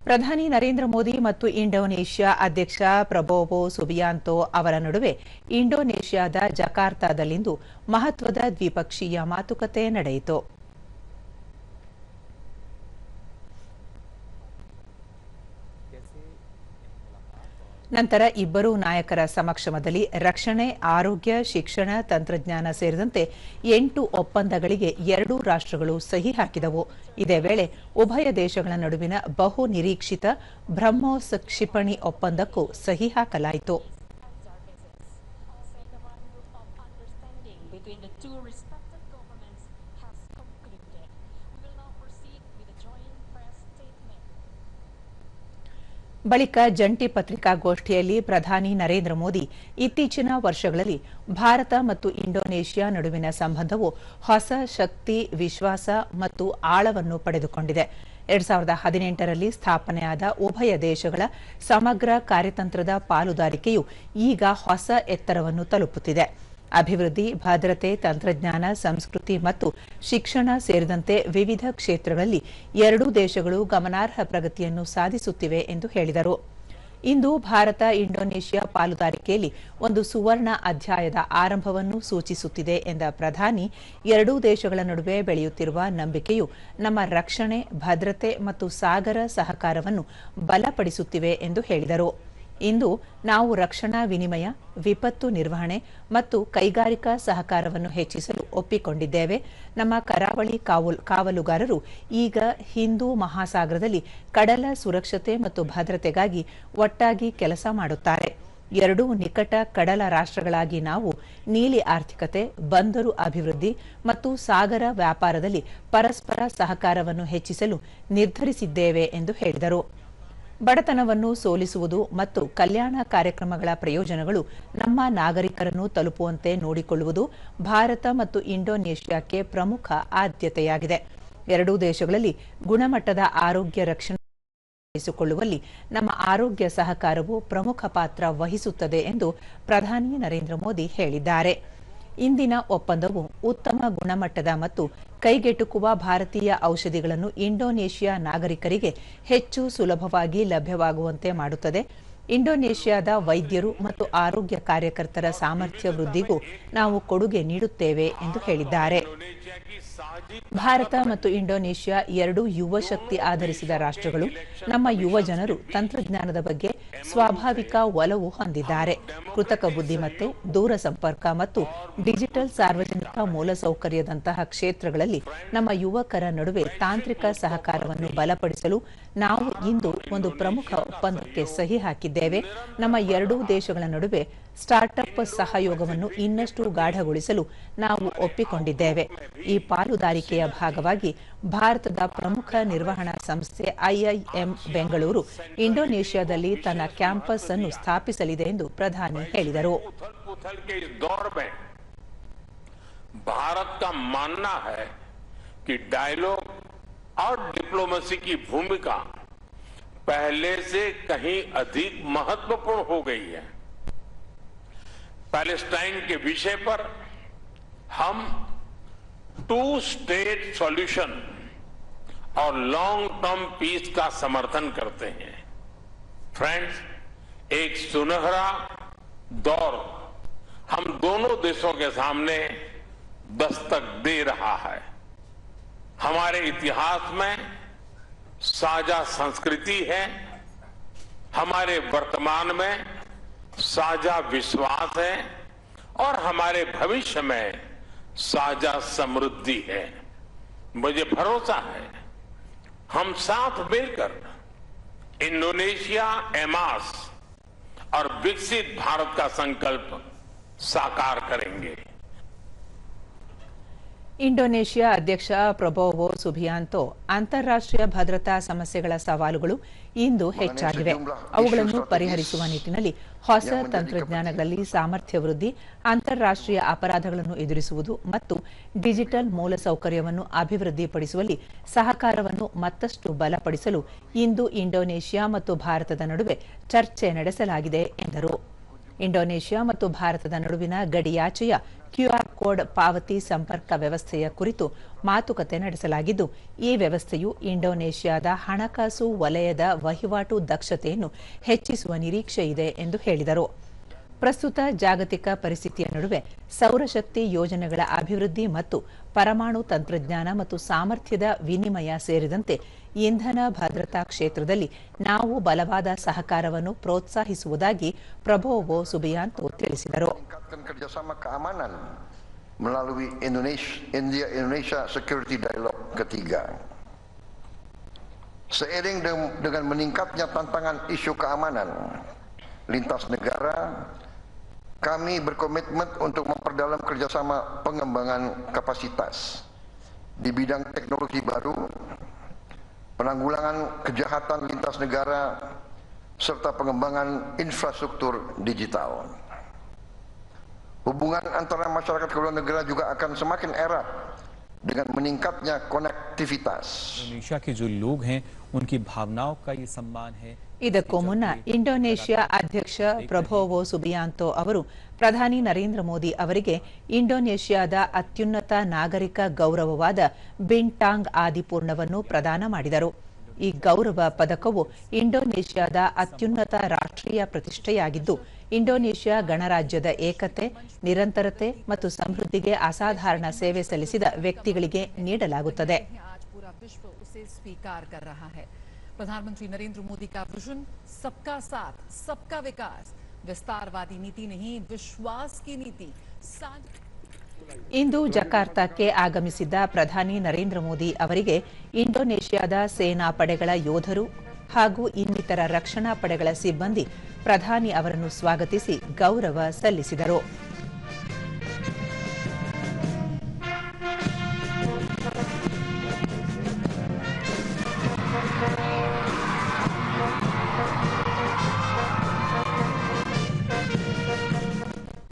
ಪ್ರಧಾನಿ ನರೇಂದ್ರ ಮೋದಿ ಮತ್ತು ಇಂಡೋನೇಷ್ಯಾ ಅಧ್ಯಕ್ಷ ಪ್ರಬೋವೋ ಸುಬಿಯಾಂತೋ ಅವರ ನಡುವೆ ಇಂಡೋನೇಷ್ಯಾದ ಜಕಾರ್ತಾದಲ್ಲಿಂದು ಮಹತ್ವದ ದ್ವಿಪಕ್ಷೀಯ ಮಾತುಕತೆ ನಡೆಯಿತು. ನಂತರ ಇಬ್ಬರೂ ನಾಯಕರ ಸಮಕ್ಷಮದಲ್ಲಿ ರಕ್ಷಣೆ, ಆರೋಗ್ಯ, ಶಿಕ್ಷಣ, ತಂತ್ರಜ್ಞಾನ ಸೇರಿದಂತೆ 8 ಒಪ್ಪಂದಗಳಿಗೆ ಎರಡೂ ರಾಷ್ಟ್ರಗಳು ಸಹಿ ಹಾಕಿದವು. ಇದೇ ವೇಳೆ ಉಭಯ ದೇಶಗಳ ನಡುವಿನ ಬಹು ನಿರೀಕ್ಷಿತ ಬ್ರಹ್ಮೋಸ್ ಕ್ಷಿಪಣಿ ಒಪ್ಪಂದಕ್ಕೂ ಸಹಿ ಹಾಕಲಾಯಿತು. ಬಳಿಕ ಜಂಟಿ ಪತ್ರಿಕಾಗೋಷ್ಠಿಯಲ್ಲಿ ಪ್ರಧಾನಿ ನರೇಂದ್ರ ಮೋದಿ ಇತ್ತೀಚಿನ ವರ್ಷಗಳಲ್ಲಿ ಭಾರತ ಮತ್ತು ಇಂಡೋನೇಷ್ಯಾ ನಡುವಿನ ಸಂಬಂಧವು ಹೊಸ ಶಕ್ತಿ, ವಿಶ್ವಾಸ ಮತ್ತು ಆಳವನ್ನು ಪಡೆದುಕೊಂಡಿದೆ. 2018ರಲ್ಲಿ ಸ್ಥಾಪನೆಯಾದ ಉಭಯ ದೇಶಗಳ ಸಮಗ್ರ ಕಾರ್ಯತಂತ್ರದ ಪಾಲುದಾರಿಕೆಯು ಈಗ ಹೊಸ ಎತ್ತರವನ್ನು ತಲುಪುತ್ತಿದೆ. ಅಭಿವೃದ್ಧಿ, ಭದ್ರತೆ, ತಂತ್ರಜ್ಞಾನ, ಸಂಸ್ಕೃತಿ ಮತ್ತು ಶಿಕ್ಷಣ ಸೇರಿದಂತೆ ವಿವಿಧ ಕ್ಷೇತ್ರಗಳಲ್ಲಿ ಎರಡೂ ದೇಶಗಳು ಗಮನಾರ್ಹ ಪ್ರಗತಿಯನ್ನು ಸಾಧಿಸುತ್ತಿವೆ ಎಂದು ಹೇಳಿದರು. ಇಂದು ಭಾರತ ಇಂಡೋನೇಷ್ಯಾ ಪಾಲುದಾರಿಕೆಯಲ್ಲಿ ಒಂದು ಸುವರ್ಣ ಅಧ್ಯಾಯದ ಆರಂಭವನ್ನು ಸೂಚಿಸುತ್ತಿದೆ ಎಂದ ಪ್ರಧಾನಿ, ಎರಡೂ ದೇಶಗಳ ನಡುವೆ ಬೆಳೆಯುತ್ತಿರುವ ನಂಬಿಕೆಯು ನಮ್ಮ ರಕ್ಷಣೆ, ಭದ್ರತೆ ಮತ್ತು ಸಾಗರ ಸಹಕಾರವನ್ನು ಬಲಪಡಿಸುತ್ತಿವೆ ಎಂದು ಹೇಳಿದರು. ಇಂದು ನಾವು ರಕ್ಷಣಾ ವಿನಿಮಯ, ವಿಪತ್ತು ನಿರ್ವಹಣೆ ಮತ್ತು ಕೈಗಾರಿಕಾ ಸಹಕಾರವನ್ನು ಹೆಚ್ಚಿಸಲು ಒಪ್ಪಿಕೊಂಡಿದ್ದೇವೆ. ನಮ್ಮ ಕರಾವಳಿ ಕಾವಲುಗಾರರು ಈಗ ಹಿಂದೂ ಮಹಾಸಾಗರದಲ್ಲಿ ಕಡಲ ಸುರಕ್ಷತೆ ಮತ್ತು ಭದ್ರತೆಗಾಗಿ ಒಟ್ಟಾಗಿ ಕೆಲಸ ಮಾಡುತ್ತಾರೆ. ಎರಡೂ ನಿಕಟ ಕಡಲ ರಾಷ್ಟ್ರಗಳಾಗಿ ನಾವು ನೀಲಿ ಆರ್ಥಿಕತೆ, ಬಂದರು ಅಭಿವೃದ್ಧಿ ಮತ್ತು ಸಾಗರ ವ್ಯಾಪಾರದಲ್ಲಿ ಪರಸ್ಪರ ಸಹಕಾರವನ್ನು ಹೆಚ್ಚಿಸಲು ನಿರ್ಧರಿಸಿದ್ದೇವೆ ಎಂದು ಹೇಳಿದರು. ಬಡತನವನ್ನು ಸೋಲಿಸುವುದು ಮತ್ತು ಕಲ್ಯಾಣ ಕಾರ್ಯಕ್ರಮಗಳ ಪ್ರಯೋಜನಗಳು ನಮ್ಮ ನಾಗರಿಕರನ್ನು ತಲುಪುವಂತೆ ನೋಡಿಕೊಳ್ಳುವುದು ಭಾರತ ಮತ್ತು ಇಂಡೋನೇಷ್ಯಾಕ್ಕೆ ಪ್ರಮುಖ ಆದ್ಯತೆಯಾಗಿದೆ. ಎರಡೂ ದೇಶಗಳಲ್ಲಿ ಗುಣಮಟ್ಟದ ಆರೋಗ್ಯ ರಕ್ಷಣೆ ಕೊಳ್ಳುವಲ್ಲಿ ನಮ್ಮ ಆರೋಗ್ಯ ಸಹಕಾರವು ಪ್ರಮುಖ ಪಾತ್ರ ವಹಿಸುತ್ತದೆ ಎಂದು ಪ್ರಧಾನಿ ನರೇಂದ್ರ ಮೋದಿ ಹೇಳಿದ್ದಾರೆ. ಇಂದಿನ ಒಪ್ಪಂದವು ಉತ್ತಮ ಗುಣಮಟ್ಟದ ಮತ್ತು ಕೈಗೆಟುಕುವ ಭಾರತೀಯ ಔಷಧಿಗಳನ್ನು ಇಂಡೋನೇಷ್ಯಾ ನಾಗರಿಕರಿಗೆ ಹೆಚ್ಚು ಸುಲಭವಾಗಿ ಲಭ್ಯವಾಗುವಂತೆ ಮಾಡುತ್ತದೆ. ಇಂಡೋನೇಷ್ಯಾದ ವೈದ್ಯರು ಮತ್ತು ಆರೋಗ್ಯ ಕಾರ್ಯಕರ್ತರ ಸಾಮರ್ಥ್ಯ ವೃದ್ಧಿಗೂ ನಾವು ಕೊಡುಗೆ ನೀಡುತ್ತೇವೆ ಎಂದು ಹೇಳಿದ್ದಾರೆ. ಭಾರತ ಮತ್ತು ಇಂಡೋನೇಷ್ಯಾ ಎರಡೂ ಯುವ ಶಕ್ತಿ ಆಧರಿಸಿದ ರಾಷ್ಟ್ರಗಳು. ನಮ್ಮ ಯುವ ಜನರು ತಂತ್ರಜ್ಞಾನದ ಬಗ್ಗೆ ಸ್ವಾಭಾವಿಕ ಒಲವು ಹೊಂದಿದ್ದಾರೆ. ಕೃತಕ ಬುದ್ಧಿಮತ್ತೆ, ದೂರ ಸಂಪರ್ಕ ಮತ್ತು ಡಿಜಿಟಲ್ ಸಾರ್ವಜನಿಕ ಮೂಲಸೌಕರ್ಯದಂತಹ ಕ್ಷೇತ್ರಗಳಲ್ಲಿ ನಮ್ಮ ಯುವಕರ ನಡುವೆ ತಾಂತ್ರಿಕ ಸಹಕಾರವನ್ನು ಬಲಪಡಿಸಲು ನಾವು ಇಂದು ಒಂದು ಪ್ರಮುಖ ಒಪ್ಪಂದಕ್ಕೆ ಸಹಿ ಹಾಕಿದ್ದೇವೆ. ನಮ್ಮ ಎರಡೂ ದೇಶಗಳ ನಡುವೆ ಸ್ಟಾರ್ಟ್ಅಪ್ ಸಹಯೋಗವನ್ನು ಇನ್ನಷ್ಟು ಗಾಢಗೊಳಿಸಲು ನಾವು ಒಪ್ಪಿಕೊಂಡಿದ್ದೇವೆ. ಈ ಪಾಲುದಾರಿಕೆಯ ಭಾಗವಾಗಿ ಭಾರತದ ಪ್ರಮುಖ ನಿರ್ವಹಣಾ ಸಂಸ್ಥೆ ಐಐಎಂ ಬೆಂಗಳೂರು ಇಂಡೋನೇಷ್ಯಾದಲ್ಲಿ ತನ್ನ ಕ್ಯಾಂಪಸ್ ಅನ್ನು ಸ್ಥಾಪಿಸಲಿದೆ ಎಂದು ಪ್ರಧಾನಿ ಹೇಳಿದರು. भारत का मानना है कि डायलॉग और डिप्लोमेसी की भूमिका पहले से कहीं अधिक महत्वपूर्ण हो गई है. पैलेस्टाइन के विषय पर हम 2 स्टेट सॉल्यूशन और लॉन्ग टर्म पीस का समर्थन करते हैं. फ्रेंड्स, एक सुनहरा दौर हम दोनों देशों के सामने दस्तक दे रहा है. हमारे इतिहास में साझा संस्कृति है, हमारे वर्तमान में साझा विश्वास है और हमारे भविष्य में साझा समृद्धि है. मुझे भरोसा है हम साथ मिलकर इंडोनेशिया एमास और विकसित भारत का संकल्प साकार करेंगे. ಇಂಡೋನೇಷ್ಯಾ ಅಧ್ಯಕ್ಷ ಪ್ರಬೋವೋ ಸುಬಿಯಾಂತೋ ಅಂತಾರಾಷ್ಟ್ರೀಯ ಭದ್ರತಾ ಸಮಸ್ಯೆಗಳ ಸವಾಲುಗಳು ಇಂದು ಹೆಚ್ಚಾಗಿವೆ. ಅವುಗಳನ್ನು ಪರಿಹರಿಸುವ ನಿಟ್ಟಿನಲ್ಲಿ ಹೊಸ ತಂತ್ರಜ್ಞಾನಗಳಲ್ಲಿ ಸಾಮರ್ಥ್ಯ ವೃದ್ಧಿ, ಅಂತಾರಾಷ್ಟ್ರೀಯ ಅಪರಾಧಗಳನ್ನು ಎದುರಿಸುವುದು ಮತ್ತು ಡಿಜಿಟಲ್ ಮೂಲಸೌಕರ್ಯವನ್ನು ಅಭಿವೃದ್ಧಿಪಡಿಸುವಲ್ಲಿ ಸಹಕಾರವನ್ನು ಮತ್ತಷ್ಟು ಬಲಪಡಿಸಲು ಇಂದು ಇಂಡೋನೇಷ್ಯಾ ಮತ್ತು ಭಾರತದ ನಡುವೆ ಚರ್ಚೆ ನಡೆಸಲಾಗಿದೆ ಎಂದರು. ಇಂಡೋನೇಷ್ಯಾ ಮತ್ತು ಭಾರತದ ನಡುವಿನ ಗಡಿಯಾಚೆಯ ಕ್ಯೂಆರ್ ಕೋಡ್ ಪಾವತಿ ಸಂಪರ್ಕ ವ್ಯವಸ್ಥೆಯ ಕುರಿತು ಮಾತುಕತೆ ನಡೆಸಲಾಗಿದ್ದು, ಈ ವ್ಯವಸ್ಥೆಯು ಇಂಡೋನೇಷ್ಯಾದ ಹಣಕಾಸು ವಲಯದ ವಹಿವಾಟು ದಕ್ಷತೆಯನ್ನು ಹೆಚ್ಚಿಸುವ ನಿರೀಕ್ಷೆ ಇದೆ ಎಂದು ಹೇಳಿದರು. ಪ್ರಸ್ತುತ ಜಾಗತಿಕ ಪರಿಸ್ಥಿತಿಯ ನಡುವೆ ಸೌರಶಕ್ತಿ ಯೋಜನೆಗಳ ಅಭಿವೃದ್ಧಿ ಮತ್ತು ಪರಮಾಣು ತಂತ್ರಜ್ಞಾನ ಮತ್ತು ಸಾಮರ್ಥ್ಯದ ವಿನಿಮಯ ಸೇರಿದಂತೆ ಇಂಧನ ಭದ್ರತಾ ಕ್ಷೇತ್ರದಲ್ಲಿ ನಾವು ಬಲವಾದ ಸಹಕಾರವನ್ನು ಪ್ರೋತ್ಸಾಹಿಸುವುದಾಗಿ ಪ್ರಬೋವೋ ಸುಬಿಯಾಂಟೋ ತಿಳಿಸಿದರು. melalui India-Indonesia Security Dialogue ketiga. Seiring dengan meningkatnya tantangan isu keamanan lintas negara, kami berkomitmen untuk memperdalam kerjasama pengembangan kapasitas di bidang teknologi baru, penanggulangan kejahatan lintas negara, serta pengembangan infrastruktur digital. Hubungan antara masyarakat kedua negara juga akan semakin erat dengan meningkatnya konektivitas. Indonesia के जो लोग हैं उनकी भावनाओं का ये सम्मान है. ಇದಕ್ಕೂ ಮುನ್ನ ಇಂಡೋನೇಷ್ಯಾ ಅಧ್ಯಕ್ಷ ಪ್ರಬೋವೋ ಸುಬಿಯಾಂಟೋ ಅವರು ಪ್ರಧಾನಿ ನರೇಂದ್ರ ಮೋದಿ ಅವರಿಗೆ ಇಂಡೋನೇಷ್ಯಾದ ಅತ್ಯುನ್ನತ ನಾಗರಿಕ ಗೌರವವಾದ ಬಿಂಟಾಂಗ್ ಆದಿಪೂರ್ಣವನ್ನು ಪ್ರದಾನ ಮಾಡಿದರು. ಈ ಗೌರವ ಪದಕವು ಇಂಡೋನೇಷ್ಯಾದ ಅತ್ಯುನ್ನತ ರಾಷ್ಟ್ರೀಯ ಪ್ರತಿಷ್ಠೆಯಾಗಿದ್ದು, ಇಂಡೋನೇಷ್ಯಾ ಗಣರಾಜ್ಯದ ಏಕತೆ, ನಿರಂತರತೆ ಮತ್ತು ಸಮೃದ್ಧಿಗೆ ಅಸಾಧಾರಣ ಸೇವೆ ಸಲ್ಲಿಸಿದ ವ್ಯಕ್ತಿಗಳಿಗೆ ನೀಡಲಾಗುತ್ತದೆ. प्रधानमंत्री नरेंद्र मोदी का विजन सबका साथ, सबका विकास, विस्तारवादी नीति नहीं, विश्वास की नीति. ಇಂದು ಜಕಾರ್ತಾಕ್ಕೆ ಆಗಮಿಸಿದ್ದ ಪ್ರಧಾನಿ ನರೇಂದ್ರ ಮೋದಿ ಅವರಿಗೆ ಇಂಡೋನೇಷ್ಯಾದ ಸೇನಾ ಪಡೆಗಳ ಯೋಧರು ಹಾಗೂ ಇನ್ನಿತರ ರಕ್ಷಣಾ ಪಡೆಗಳ ಸಿಬ್ಬಂದಿ ಪ್ರಧಾನಿ ಅವರನ್ನು ಸ್ವಾಗತಿಸಿ ಗೌರವ ಸಲ್ಲಿಸಿದರು.